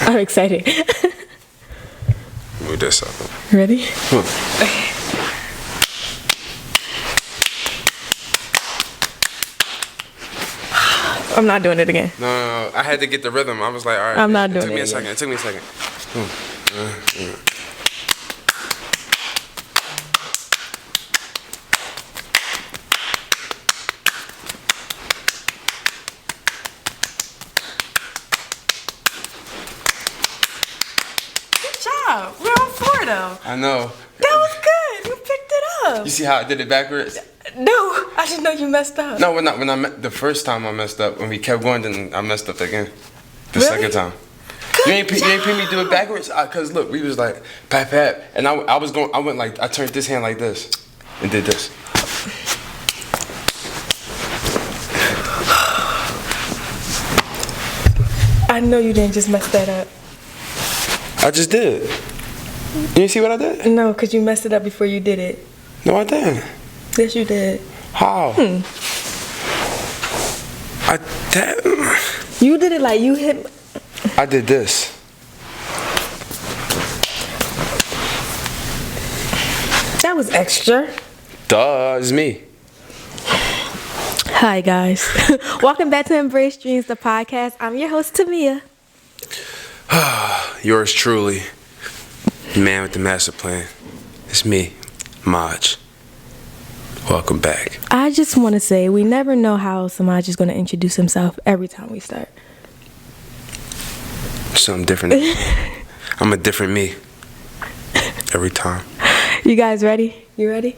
I'm excited. Move this up. Ready? I'm not doing it again. No. I had to get the rhythm. I was like, all right. I'm not doing It it again. took me a second. Good job. We're on 4 though. I know. That was good. You picked it up. You see how I did it backwards? No, I didn't know you messed up. No, the first time I messed up. When we kept going, then I messed up again. The Really? second time. Good You ain't job. put me do it backwards? Cause look, we was like pat, and I went like I turned this hand like this, and did this. I know you didn't just mess that up. I just did. You see what I did? No, because you messed it up before you did it. No, I didn't. Yes, you did. How? You did it like you hit. I did this. That was extra. Duh, it's me. Hi, guys. Welcome back to Embrace Dreams, the podcast. I'm your host, Tamia. Yours truly, the man with the master plan. It's me, Semaj. Welcome back. I just want to say we never know how Semaj is going to introduce himself every time we start. Something different. I'm a different me. Every time. You guys ready? You ready?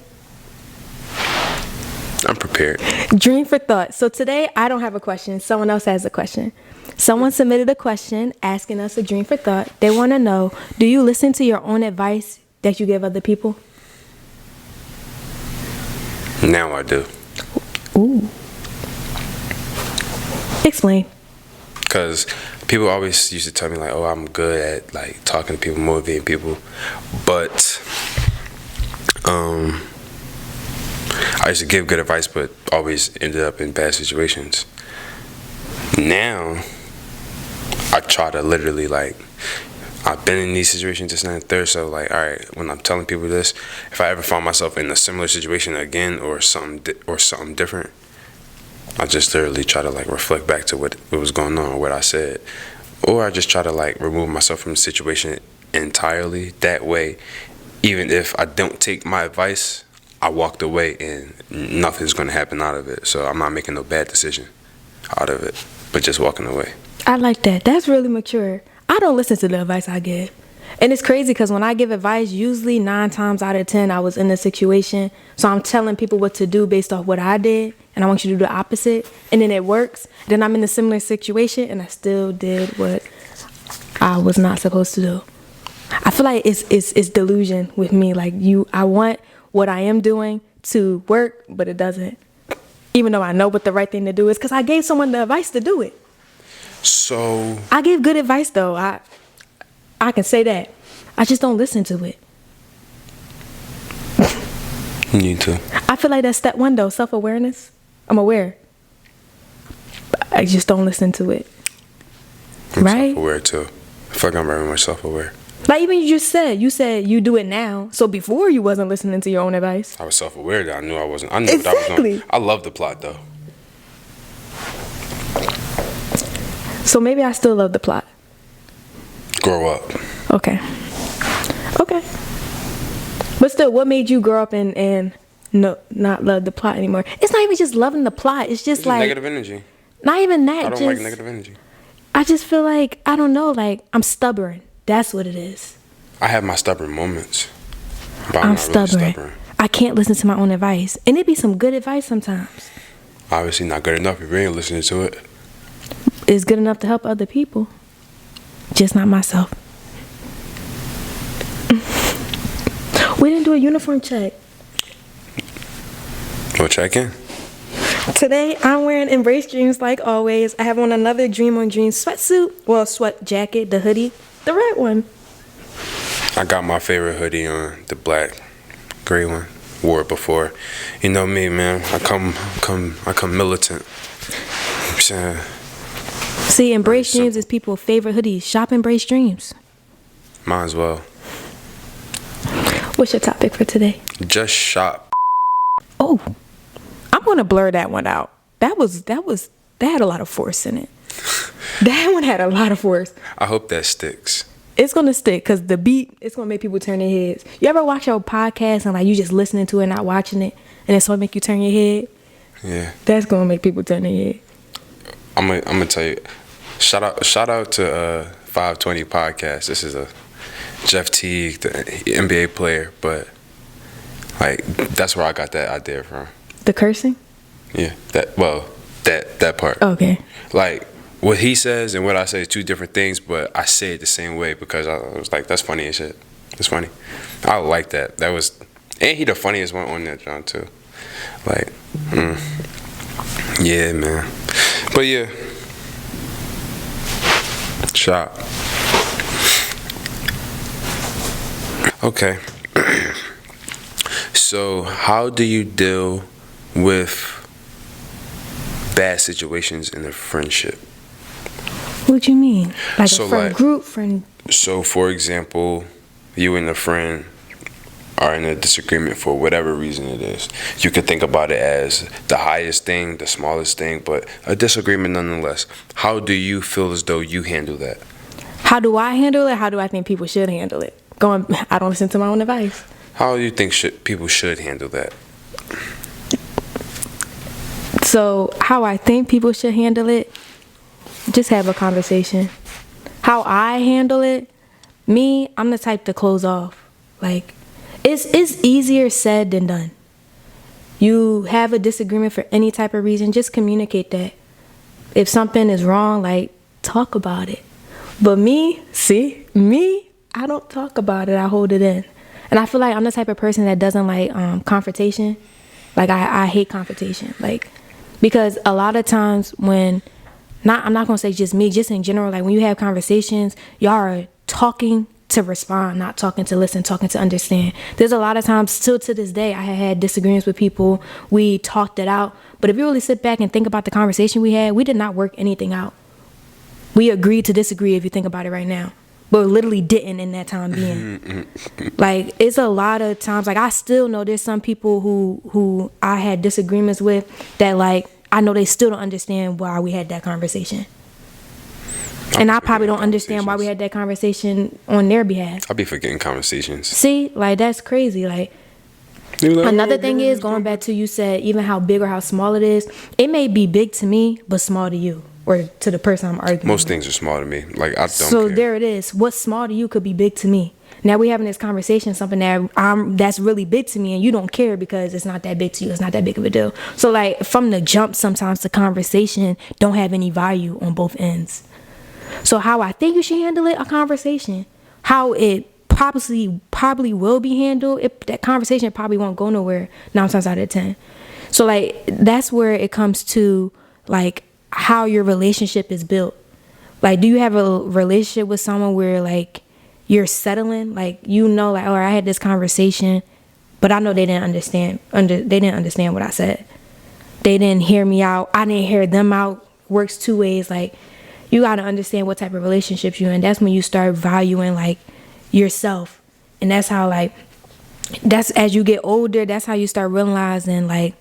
I'm prepared. Dream for thought. So today I don't have a question. Someone else has a question. Someone submitted a question asking us a dream for thought. They want to know, do you listen to your own advice that you give other people? Now I do. Ooh. Explain. Because people always used to tell me, like, oh, I'm good at, like, talking to people, motivating people. But, I used to give good advice, but always ended up in bad situations. Now, I try to literally, like, I've been in these situations just now and third, so, like, all right, when I'm telling people this, if I ever find myself in a similar situation again or something different, I just literally try to, like, reflect back to what was going on or what I said. Or I just try to, like, remove myself from the situation entirely. That way, even if I don't take my advice, I walked away and nothing's going to happen out of it. So I'm not making no bad decision out of it, but just walking away. I like that. That's really mature. I don't listen to the advice I give. And it's crazy because when I give advice, usually 9 times out of 10, I was in a situation. So I'm telling people what to do based off what I did. And I want you to do the opposite. And then it works. Then I'm in a similar situation and I still did what I was not supposed to do. I feel like it's delusion with me. Like I want what I am doing to work, but it doesn't. Even though I know what the right thing to do is because I gave someone the advice to do it. So I gave good advice though. I can say that. I just don't listen to it. you need to. I feel like that's step 1 though, self-awareness. I'm aware. I just don't listen to it. I'm right? self-aware too. I feel like I'm very much self-aware. Like even you said you do it now. So before you wasn't listening to your own advice. I was self-aware that I knew I wasn't. I knew Exactly. what I was doing. I love the plot though. So maybe I still love the plot. Grow up. Okay. But still, what made you grow up and not love the plot anymore? It's not even just loving the plot. It's just like negative energy. Not even that. I don't like negative energy. I just feel like I don't know. Like I'm stubborn. That's what it is. I have my stubborn moments, but I'm not stubborn. really stubborn. I can't listen to my own advice, and it be some good advice sometimes. Obviously, not good enough if you ain't listening to it. It's good enough to help other people, just not myself. We didn't do a uniform check. We'll check in. Today, I'm wearing Embrace Dreams like always. I have on another Dream on Dreams sweatsuit. Well, sweat jacket, the hoodie, the red one. I got my favorite hoodie on, the black, gray one. Wore it before. You know me, man. I come militant. I'm saying. See, Embrace Very Dreams is people's favorite hoodies. Shop Embrace Dreams. Might as well. What's your topic for today? Just shop. Oh, I'm gonna blur that one out. That had a lot of force in it. That one had a lot of force. I hope that sticks. It's gonna stick because the beat, it's gonna make people turn their heads. You ever watch your podcast and like you just listening to it, not watching it, and it's gonna make you turn your head? Yeah. That's gonna make people turn their head. I'm gonna tell you. Shout out to 520 podcast. This is a Jeff Teague, the NBA player, but like that's where I got that idea from. The cursing? Yeah. That part. Okay. Like what he says and what I say is two different things, but I say it the same way because I was like, that's funny as shit. It's funny. I like that. That was, and he the funniest one on that John too. Like, yeah, man. But yeah, shop. Okay. So, how do you deal with bad situations in a friendship? What you mean? Like So, a friend like- group, friend? So, for example, you and a friend are in a disagreement for whatever reason it is. You could think about it as the highest thing, the smallest thing, but a disagreement nonetheless. How do you feel as though you handle that? How do I handle it? How do I think people should handle it? I don't listen to my own advice. How do you think people should handle that? So how I think people should handle it, just have a conversation. How I handle it, I'm the type to close off. Like, it's easier said than done. You have a disagreement for any type of reason, just communicate that. If something is wrong, like, talk about it. But I don't talk about it, I hold it in. And I feel like I'm the type of person that doesn't like confrontation. Like, I hate confrontation. Like, because a lot of times I'm not going to say just me, just in general, like when you have conversations, y'all are talking to respond, not talking to listen, talking to understand. There's a lot of times, still to this day, I had disagreements with people. We talked it out. But if you really sit back and think about the conversation we had, we did not work anything out. We agreed to disagree if you think about it right now. But literally didn't in that time being. Like, it's a lot of times, like, I still know there's some people who I had disagreements with that, like, I know they still don't understand why we had that conversation. And I probably don't understand why we had that conversation on their behalf. I'll be forgetting conversations. See, like, that's crazy. Like, another thing is, going back to you said, even how big or how small it is, it may be big to me, but small to you. Or to the person I'm arguing Most with. things are small to me. Like, I don't So care. there it is. What's small to you could be big to me. Now we having this conversation, something that's really big to me, and you don't care because it's not that big to you. It's not that big of a deal. So like from the jump, sometimes the conversation don't have any value on both ends. So how I think you should handle it, a conversation. How it probably will be handled, that conversation probably won't go nowhere 9 times out of 10. So like that's where it comes to like how your relationship is built. Like, do you have a relationship with someone where like you're settling, like, you know, like, oh, I had this conversation, but I know they didn't understand what I said. They didn't hear me out. I didn't hear them out. Works 2 ways. Like, you got to understand what type of relationships you're in. That's when you start valuing like yourself. And that's how that's as you get older, that's how you start realizing like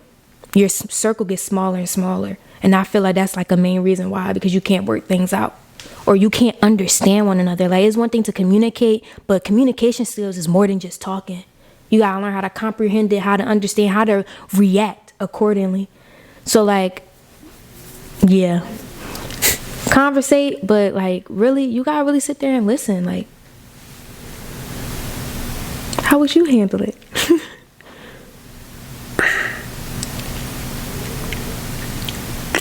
your circle gets smaller and smaller. And I feel like that's like a main reason why, because you can't work things out or you can't understand one another. Like, it's one thing to communicate, but communication skills is more than just talking. You gotta learn how to comprehend it, how to understand, how to react accordingly. So like, yeah, conversate, but like really, you gotta really sit there and listen. Like, how would you handle it?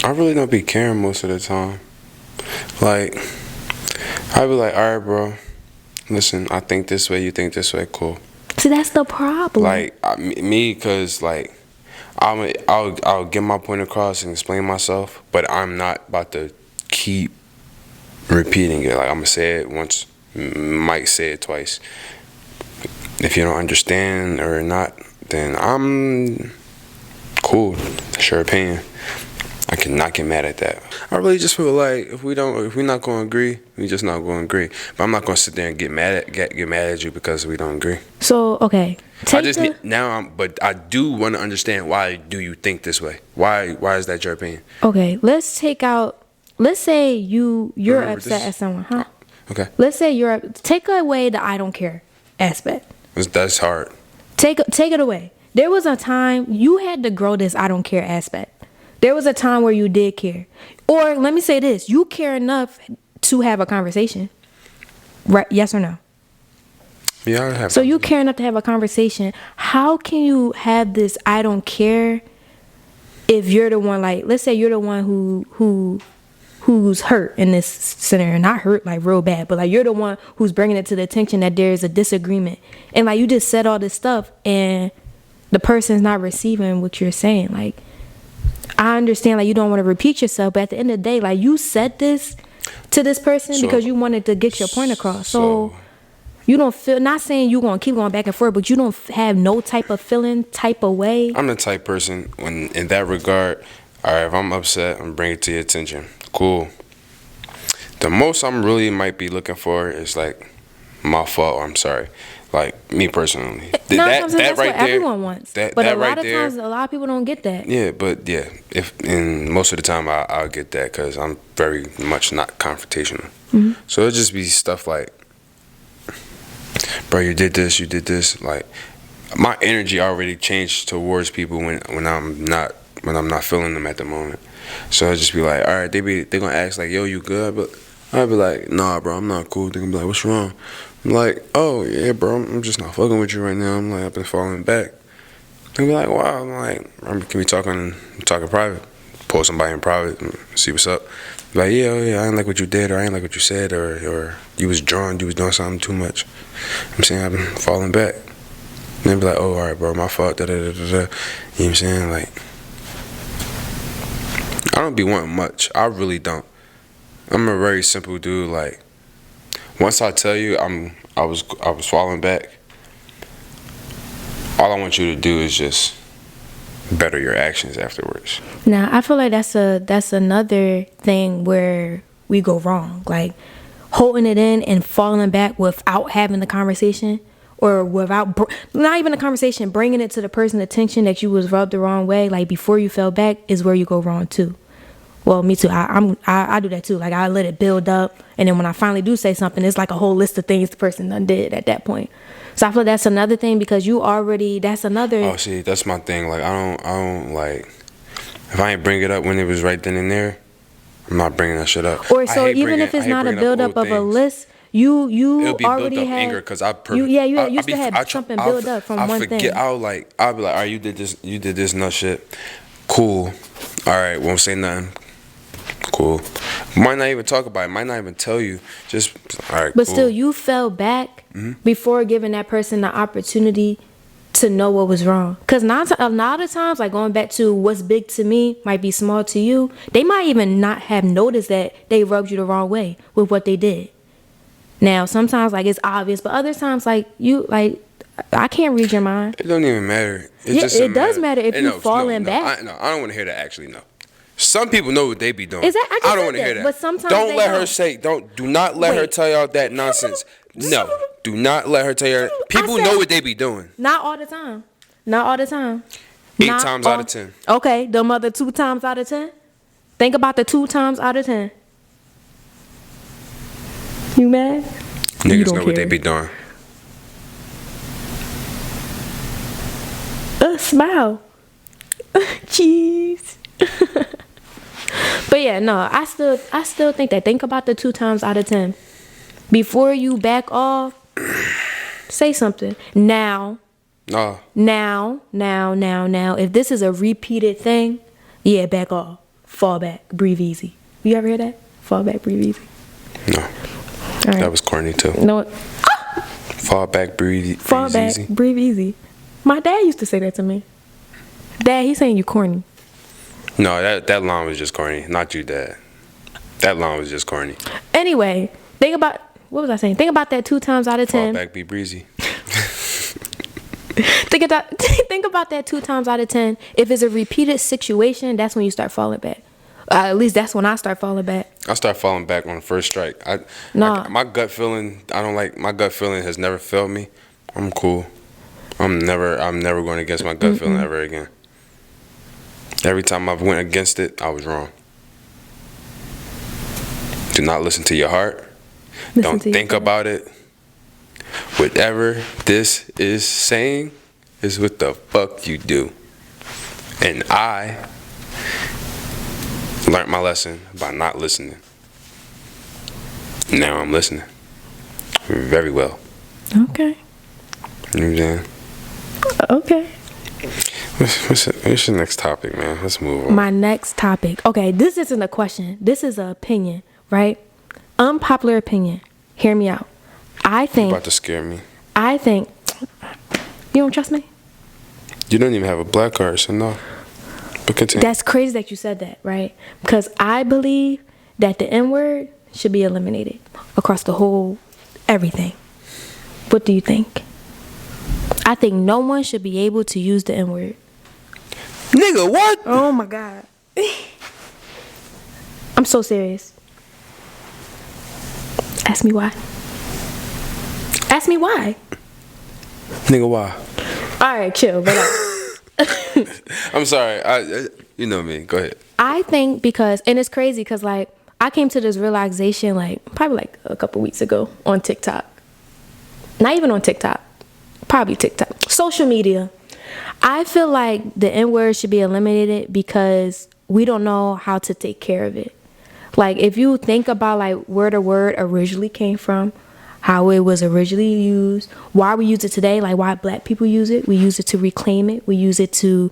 I really don't be caring most of the time. Like, I be like, all right, bro, listen, I think this way, you think this way, cool. See, that's the problem. Like, because like, I'll get my point across and explain myself, but I'm not about to keep repeating it. Like, I'm gonna say it once, might say it twice. If you don't understand or not, then I'm cool. That's your opinion. I cannot get mad at that. I really just feel like if we're not going to agree, we just not going to agree. But I'm not going to sit there and get mad at you because we don't agree. So okay, but I do want to understand, why do you think this way? Why is that your opinion? Okay, let's say you're upset at someone, huh? Okay. Let's say take away the I don't care aspect. That's hard. Take it away. There was a time you had to grow this I don't care aspect. There was a time where you did care. Or let me say this, you care enough to have a conversation. Right? Yes or no? Yeah, I have. So you care enough to have a conversation. How can you have this I don't care if you're the one, like, let's say you're the one who's hurt in this scenario, not hurt like real bad, but like you're the one who's bringing it to the attention that there's a disagreement, and like you just said all this stuff and the person's not receiving what you're saying. Like, I understand, like, you don't want to repeat yourself, but at the end of the day, like, you said this to this person because you wanted to get your point across. So you don't feel, not saying you're going to keep going back and forth, but you don't have no type of feeling, type of way. I'm the type person when, in that regard, all right, if I'm upset, I'm bringing it to your attention. Cool. The most I'm really might be looking for is like, my fault, or I'm sorry. Like, me personally. That's right what there, everyone wants. But a lot of times, a lot of people don't get that. Yeah, but yeah, and most of the time I'll get that because I'm very much not confrontational. Mm-hmm. So it'll just be stuff like, bro, you did this. Like, my energy already changed towards people when I'm not feeling them at the moment. So I'll just be like, all right, they gonna ask like, yo, you good? But I'll be like, nah, bro, I'm not cool. They're gonna be like, what's wrong? I'm like, oh yeah, bro, I'm just not fucking with you right now. I'm like, I've been falling back. They'll be like, wow. I'm like, can we talk in private? Pull somebody in private and see what's up. Like, yeah, I ain't like what you did, or I ain't like what you said, or you was doing something too much. I'm saying I've been falling back. And they'll be like, oh, all right, bro, my fault. Da da da da da. You know what I'm saying? Like, I don't be wanting much. I really don't. I'm a very simple dude. Like, once I tell you I was falling back, all I want you to do is just better your actions afterwards. Now, I feel like that's another thing where we go wrong. Like, holding it in and falling back without having the conversation, or without not even a conversation, bringing it to the person's attention that you was rubbed the wrong way, like before you fell back, is where you go wrong too. Well, me too. I do that too. Like, I let it build up, and then when I finally do say something, it's like a whole list of things the person done did at that point. So I feel that's another thing, because that's another. Oh, see, that's my thing. Like, I don't like, if I ain't bring it up when it was right then and there, I'm not bringing that shit up. Or so even if it's not a build up of a list, you already have anger because you used to have something build up from one thing. I'll be like, all right, you did this nut shit. Cool. All right, won't say nothing. Cool. Might not even talk about it. Might not even tell you. Just, all right, but cool. Still, you fell back before giving that person the opportunity to know what was wrong. Because a lot of times, like, going back to what's big to me might be small to you, they might even not have noticed that they rubbed you the wrong way with what they did. Now, sometimes, like, it's obvious, but other times, like, I can't read your mind. It don't even matter. It does matter if you falling back. I don't want to hear that. Actually, no. Some people know what they be doing. I don't want to hear that. But sometimes don't let her say. Do not let her tell y'all that nonsense. No, do not let her tell you. People know what they be doing. Not all the time. Not all the time. 8 times out of 10. Okay, the mother 2 times out of 10. Think about the 2 times out of 10. You mad? Niggas know what they be doing. Smile. Jeez. But yeah, no, I still think that. Think about the 2 times out of 10. Before you back off, say something. Now, if this is a repeated thing, yeah, back off. Fall back. Breathe easy. You ever hear that? Fall back, breathe easy. No. Right. That was corny too. No. Fall back, breathe easy. Fall back, breathe easy. My dad used to say that to me. Dad, he's saying you corny. No, that line was just corny. Not you, Dad. That line was just corny. Anyway, think about, what was I saying? Think about that 2 times out of 10. Fall back, be breezy. Think about that 2 times out of 10. If it's a repeated situation, that's when you start falling back. At least that's when I start falling back. I start falling back on the first strike. Nah. My gut feeling. I don't like my gut feeling has never failed me. I'm cool. I'm never going against my gut feeling ever again. Every time I've went against it, I was wrong. Do not listen to your heart. Don't think about it. Whatever this is saying is what the fuck you do. And I learned my lesson by not listening. Now I'm listening. Very well. Okay. You know what I'm saying? Okay. What's your next topic, man? Let's move on. My next topic. Okay, this isn't a question. This is an opinion, right? Unpopular opinion. Hear me out. I think. You're about to scare me. I think. You don't trust me? You don't even have a black card, so no. But continue. That's crazy that you said that, right? Because I believe that the N-word should be eliminated across the whole everything. What do you think? I think no one should be able to use the N-word. Nigga, what? Oh my God. I'm so serious. Ask me why. Ask me why. Nigga, why? Alright, chill, relax. I'm sorry. You know me. Go ahead. I think because, and it's crazy because like, I came to this realization like, probably like a couple weeks ago on TikTok. Not even on TikTok. Probably TikTok. Social media. I feel like the N-word should be eliminated because we don't know how to take care of it. Like, if you think about like where the word originally came from, how it was originally used, why we use it today, like why black people use it. We use it to reclaim it. We use it to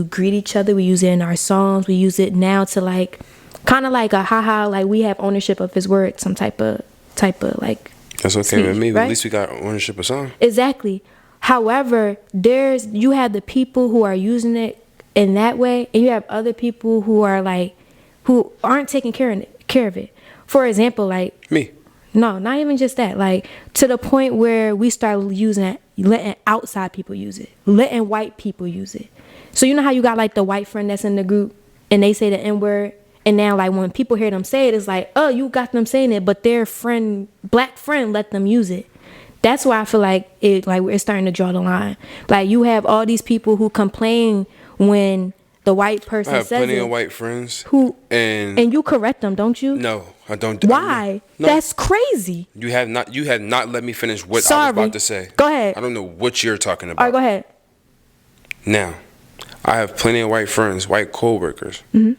greet each other. We use it in our songs. We use it now to like, kind of like a haha, like we have ownership of his word, some type of like. That's okay speech, with me, but right? at least we got ownership of song. Exactly. However, you have the people who are using it in that way, and you have other people who are like, who aren't taking care of it. For example, like Me. No, not even just that. Like, to the point where we start using it, letting outside people use it, letting white people use it. So you know how you got like the white friend that's in the group and they say the N-word, and now like when people hear them say it, it's like, oh, you got them saying it, but their black friend let them use it. That's why I feel like it's starting to draw the line. Like, you have all these people who complain when the white person says it. I have plenty of white friends. And you correct them, don't you? No, I don't. Why? No. That's crazy. You have not let me finish what I was about to say. Go ahead. I don't know what you're talking about. All right, go ahead. Now, I have plenty of white friends, white co-workers. Mm-hmm.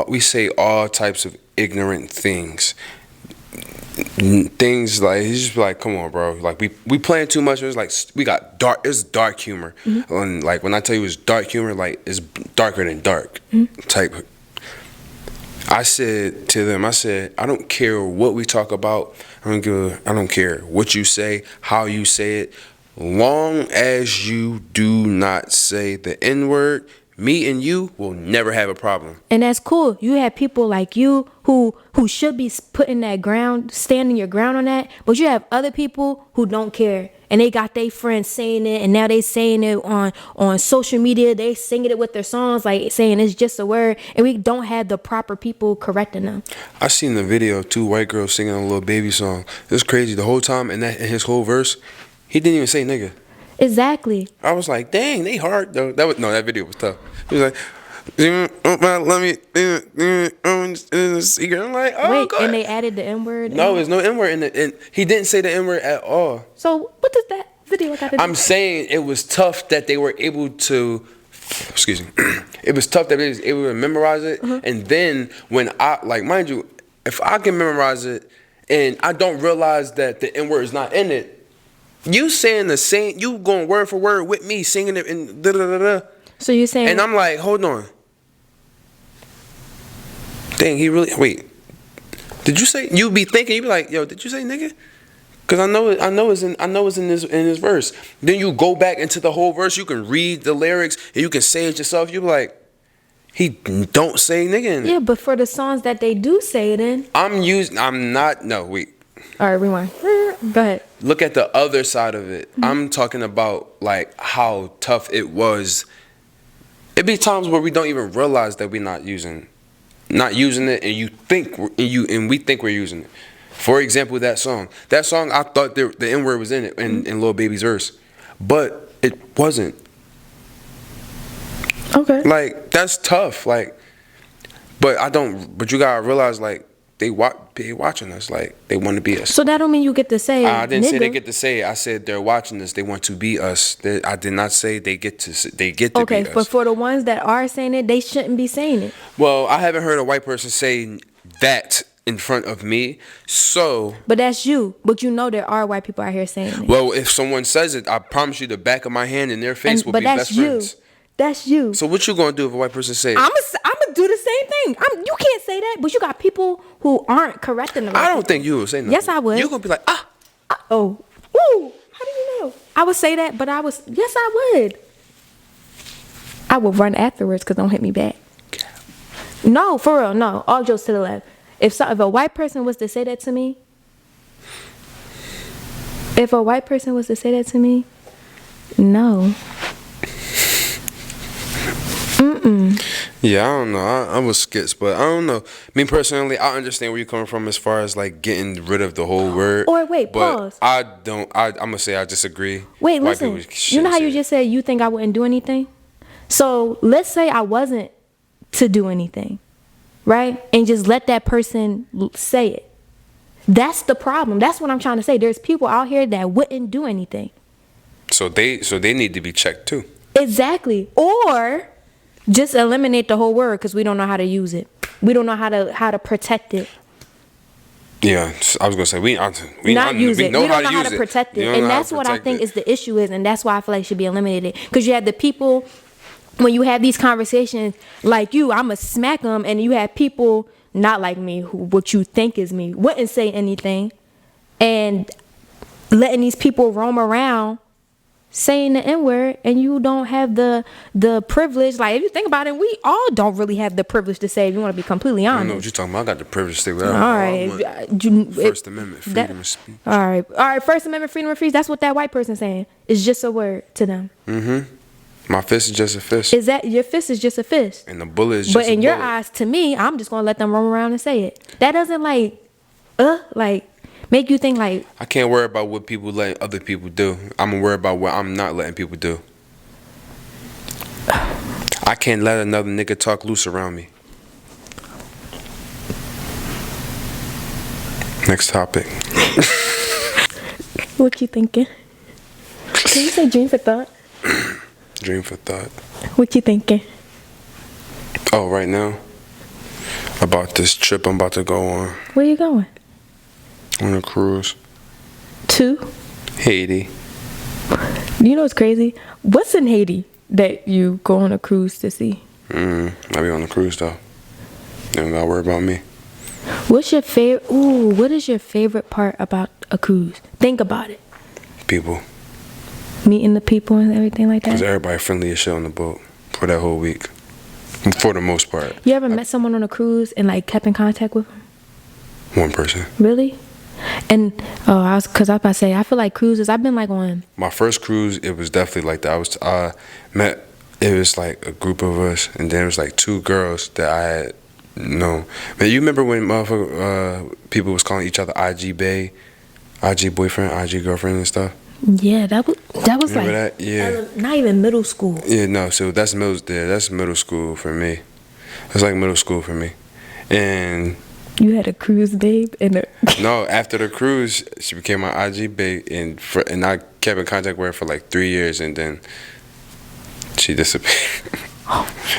We say all types of ignorant things. Things like, he's just like, come on, bro. Like, we playing too much. It was like, it's dark humor. Mm-hmm. And like, when I tell you it's dark humor, like, it's darker than dark type. I said to them, I don't care what we talk about. I don't care what you say, how you say it. Long as you do not say the N-word, me and you will never have a problem. And that's cool. You have people like you who should be putting that ground, standing your ground on that. But you have other people who don't care. And they got their friends saying it. And now they saying it on social media. They singing it with their songs, like saying it's just a word. And we don't have the proper people correcting them. I seen the video of 2 white girls singing a little baby song. It was crazy. The whole time in his whole verse, he didn't even say nigga. Exactly. I was like, dang, they hard though. That video was tough. He was like, let me secret. I'm like, oh, wait, God. And they added the N-word? No, there's no N-word in it. And he didn't say the N-word at all. So what does that video got to do? I'm saying it was tough that they were able to, excuse me, it was tough that they was able to memorize it. Mm-hmm. And then when mind you, if I can memorize it and I don't realize that the N-word is not in it, you saying the same, you going word for word with me singing it and da-da-da-da. So you're saying... And I'm like, hold on. Dang, he really... Wait. Did you say... You be thinking, you be like, yo, did you say nigga? Because I know it's in this verse. Then you go back into the whole verse, you can read the lyrics, and you can say it yourself. You be like, he don't say nigga in it. Yeah, but for the songs that they do say it in... wait. All right, rewind. Go ahead. Look at the other side of it. Mm-hmm. I'm talking about like how tough it was It be times where we don't even realize that we're not using it, and we think we're using it. For example, that song, I thought the N word was in it in Lil Baby's verse, but it wasn't. Okay. Like, that's tough. Like, but you gotta realize, like, they watching us. Like, they want to be us. So that don't mean you get to say. I didn't say they nigga. get to say it. I said they're watching us. They want to be us. I did not say they get to be Okay, us. but for the ones that are saying it, they shouldn't be saying it. Well, I haven't heard a white person say that in front of me. So. But that's you. But you know there are white people out here saying it. Well, if someone says it, I promise you, the back of my hand and their face will be best friends. That's you. So what you gonna do if a white person say it? I'm gonna do the same thing. You can't say that, but you got people who aren't correcting them. I don't think you would say nothing. Yes, I would. You're gonna be like, oh, woo. How do you know? I would say that, but yes, I would. I would run afterwards because don't hit me back. No, for real, no. All jokes to the left. If a white person was to say that to me, no. Yeah, I don't know. I was skits, but I don't know. Me personally, I understand where you're coming from as far as like getting rid of the whole word. Or wait, but pause. I'm gonna say I disagree. Wait, listen. You know how you just said you think I wouldn't do anything? So let's say I wasn't to do anything, right? And just let that person say it. That's the problem. That's what I'm trying to say. There's people out here that wouldn't do anything. So they need to be checked too. Exactly. Or just eliminate the whole word because we don't know how to use it. We don't know how to protect it. Yeah, I was gonna say we know We don't know how to use protect it, and that's what I think is the issue is, and that's why I feel like it should be eliminated. Because you have the people when you have these conversations like you, I'ma smack them, and you have people not like me who what you think is me wouldn't say anything, and letting these people roam around saying the N-word, and you don't have the privilege. Like, if you think about it, we all don't really have the privilege to say, if you want to be completely honest. I don't know what you're talking about. I got the privilege to say whatever. All right. First Amendment, freedom of speech. All right. First Amendment, freedom of speech. That's what that white person saying. It's just a word to them. Mm-hmm. My fist is just a fist. Is that your fist is just a fist? And the bullet is just but a in your bullet. eyes, to me, I'm just gonna let them roam around and say it. That doesn't make you think like I can't worry about what people let other people do. I'm gonna worry about what I'm not letting people do. I can't let another nigga talk loose around me. Next topic. What you thinking? Can you say dream for thought? Dream for thought. What you thinking? Oh, right now? About this trip I'm about to go on. Where you going? On a cruise. To? Haiti. You know what's crazy? What's in Haiti that you go on a cruise to see? I be on the cruise though. They don't gotta worry about me. What's your favorite? Ooh, what is your favorite part about a cruise? Think about it. People. Meeting the people and everything like that. Cause everybody friendly as shit on the boat for that whole week. For the most part. You ever met someone on a cruise and like kept in contact with them? One person. Really? And I was about to say, I feel like cruises, I've been like on my first cruise, it was definitely like that. It was like a group of us, and then it was like two girls that I had known. Man, you remember when people was calling each other IG bae, IG boyfriend, IG girlfriend and stuff? Yeah, that was remember like that? Yeah. Not even middle school. Yeah, no, so that's middle school for me. It's like middle school for me. And you had a cruise babe and no, after the cruise, she became my IG babe, and I kept in contact with her for like 3 years, and then she disappeared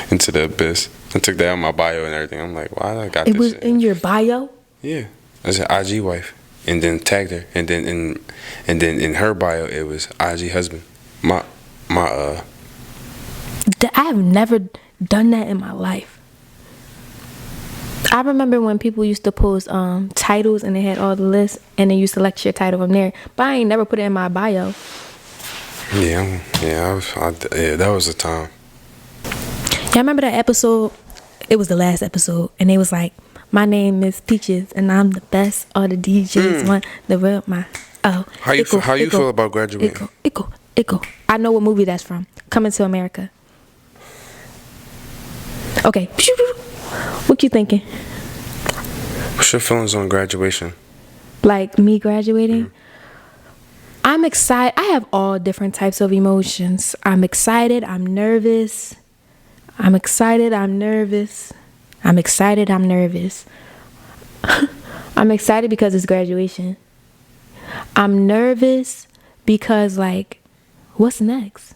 into the abyss. I took that on my bio and everything. I'm like, why I got this? It was shit? in your bio? Yeah, I said IG wife, and then tagged her, and then in her bio it was IG husband. I have never done that in my life. I remember when people used to post titles and they had all the lists and then you select your title from there, but I ain't never put it in my bio. Yeah, that was the time. Yeah, I remember that episode. It was the last episode, and they was like, "My name is Peaches, and I'm the best. All the DJs want the real my oh." How you feel about graduating? Ico. I know what movie that's from. Coming to America. Okay. What you thinking? What's your feelings on graduation? Like me graduating? I'm excited. I have all different types of emotions. I'm excited. I'm nervous. I'm excited. I'm nervous. I'm excited. I'm nervous. I'm excited because it's graduation. I'm nervous because, like, what's next?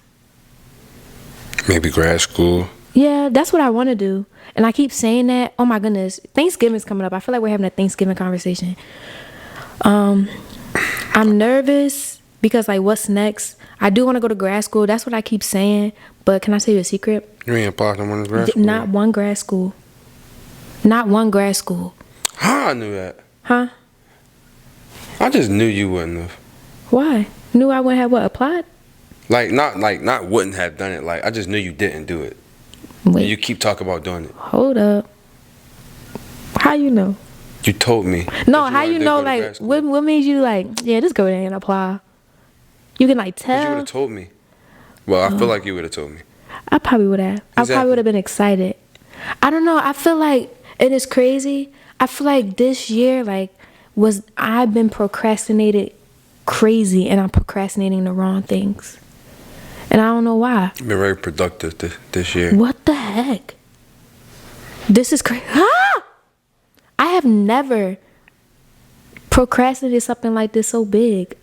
Maybe grad school. Yeah, that's what I want to do. And I keep saying that. Oh my goodness. Thanksgiving's coming up. I feel like we're having a Thanksgiving conversation. I'm nervous because, like, what's next? I do want to go to grad school. That's what I keep saying. But can I tell you a secret? You ain't applied to one of grad school? Not one grad school. Not one grad school. How I knew that? Huh? I just knew you wouldn't have. Why? Knew I wouldn't have what, applied? Not wouldn't have done it. Like, I just knew you didn't do it. Wait. You keep talking about doing it. Hold up. How you know? You told me. No, how you know, like, what made you, like, yeah, just go there and apply? You can, like, tell. You would have told me. Well, I feel like you would have told me. I probably would have. Exactly. I probably would have been excited. I don't know. I feel like, and it's crazy. I feel like this year, like, I've been procrastinated crazy, and I'm procrastinating the wrong things. And I don't know why. You've been very productive this year. What the heck? This is crazy. Ah! I have never procrastinated something like this so big.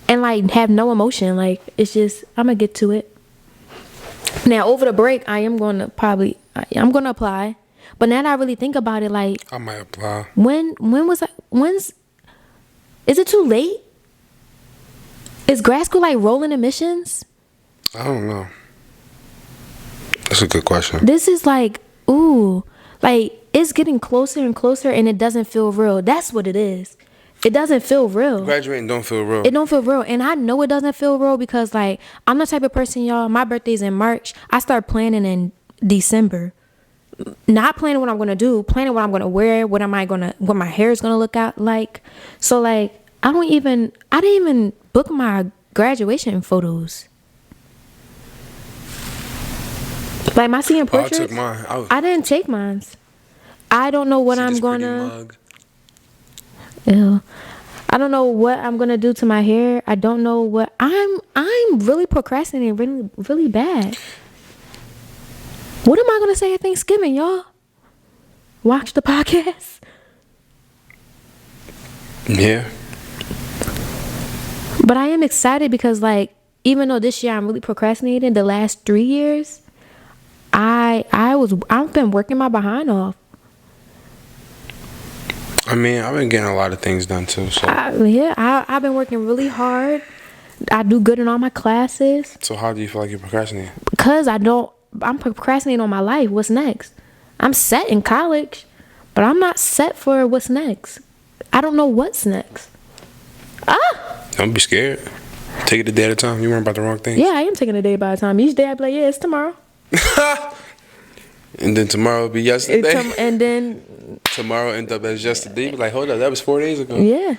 And, like, have no emotion. Like, it's just, I'm going to get to it. Now, over the break, I'm going to apply. But now that I really think about it, like, I might apply. Is it too late? Is grad school like rolling admissions? I don't know. That's a good question. This is like, ooh, like, it's getting closer and closer, and it doesn't feel real. That's what it is. It doesn't feel real. Graduating don't feel real. It don't feel real. And I know it doesn't feel real because, like, I'm the type of person, y'all, my birthday's in March. I start planning in December. Not planning what I'm going to do, planning what I'm going to wear, what my hair is going to look out like. So, like, I didn't even book my graduation photos. Like, my seeing portraits. I took mine. I didn't take mine. I don't know what I'm going to. Ew. I don't know what I'm gonna do to my hair. I don't know what I'm really procrastinating really, really bad. What am I gonna say at Thanksgiving, y'all? Watch the podcast. Yeah. But I am excited because, like, even though this year I'm really procrastinating, the last 3 years, I've been working my behind off. I mean, I've been getting a lot of things done too. So I've been working really hard. I do good in all my classes. So how do you feel like you're procrastinating? Because I'm procrastinating on my life. What's next? I'm set in college, but I'm not set for what's next. I don't know what's next. Don't be scared. Take it a day at a time. You worrying about the wrong things. Yeah, I am taking a day by a time. Each day I be like, yeah, it's tomorrow. And then tomorrow will be yesterday. And then tomorrow end up as yesterday. Be like, hold up, that was 4 days ago. Yeah.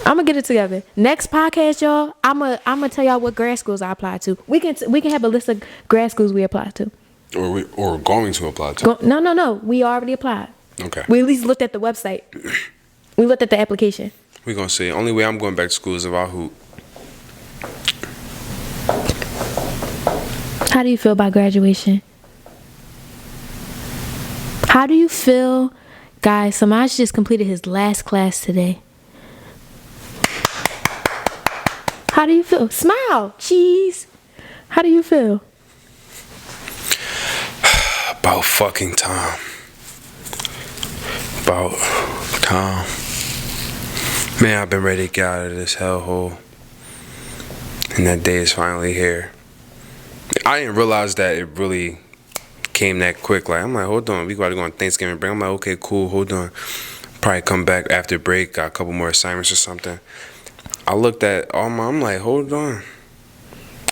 I'm gonna get it together. Next podcast, y'all, I'm gonna tell y'all what grad schools I applied to. We can have a list of grad schools we applied to. Or going to apply to. No. We already applied. Okay. We at least looked at the website. We looked at the application. We're gonna see. Only way I'm going back to school is if I hoop. How do you feel about graduation? How do you feel? Guys, Semaj just completed his last class today. How do you feel? Smile, cheese. How do you feel? About fucking time. About time. Man, I've been ready to get out of this hellhole. And that day is finally here. I didn't realize that it really came that quick. Like, I'm like, hold on, we gotta go on Thanksgiving break. I'm like, okay, cool, hold on. Probably come back after break, got a couple more assignments or something. I looked at I'm like, hold on.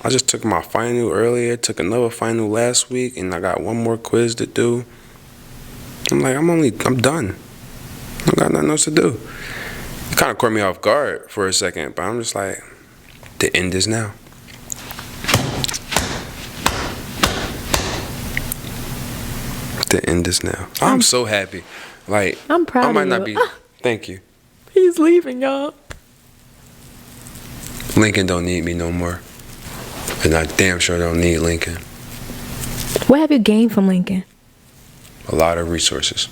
I just took my final earlier, took another final last week, and I got one more quiz to do. I'm like, I'm done. I got nothing else to do. It kind of caught me off guard for a second, but I'm just like, the end is now. have to end this now. I'm so happy. Like, I'm proud I might of not you. be. Thank you. He's leaving, y'all. Lincoln don't need me no more. And I damn sure don't need Lincoln. What have you gained from Lincoln? A lot of resources.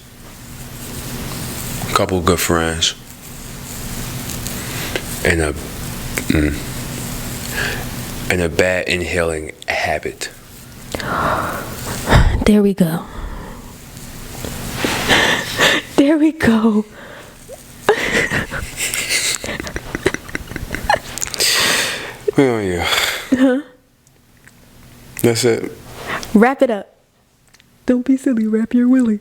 A couple good friends. And a bad inhaling habit. There we go. There we go. Where are you? Huh? That's it. Wrap it up. Don't be silly. Wrap your willy.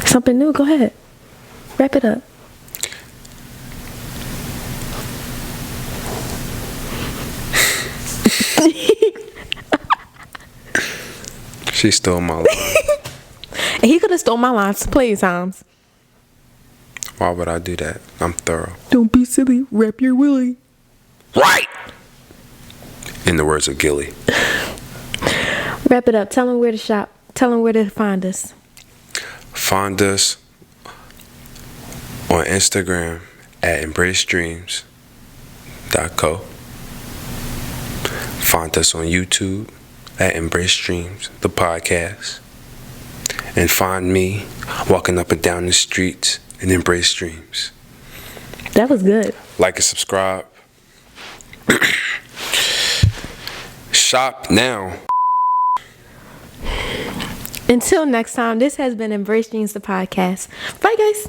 Something new. Go ahead. Wrap it up. She stole my line. And he could have stole my lines plenty of times. Why would I do that? I'm thorough. Don't be silly. Wrap your willy. Right! In the words of Gilly. Wrap it up. Tell them where to shop. Tell them where to find us. Find us on Instagram at embracedreams.co. Find us on YouTube at Embrace Dreams, the podcast. And find me walking up and down the streets in Embrace Dreams. That was good. Like and subscribe. Shop now. Until next time, this has been Embrace Dreams, the podcast. Bye, guys.